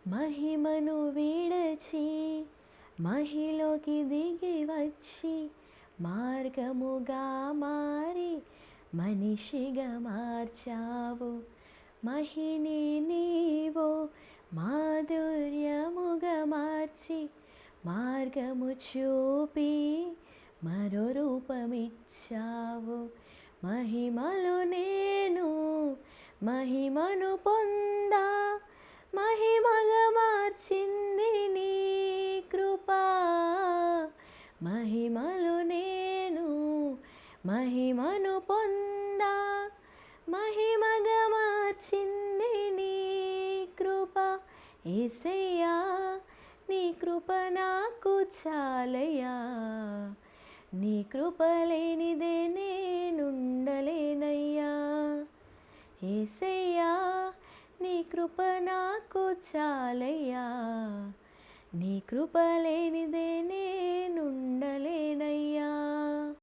మహిమను విడచి మహిలోకి దిగి వచ్చి మార్గముగా మారి మనిషిగా మార్చావు. మహిని నీవు మాధుర్యముగా మార్చి మార్గము చూపి మరో రూపమిచ్చావు. మహిమలో నేను మహిమను పొందా మహిమగా మార్చింది నీ కృపా. మహిమలో నేను మహిమను పొందా మహిమగా మార్చింది నీ కృప. యేసయ్యా నీ కృప నాకు చాలయ్యా, నీ కృప లేనిదే నేనుండలేనయ్యా. యేసయ్యా నీ కృప నాకు చాలయ్యా, నీ కృప లేనిదే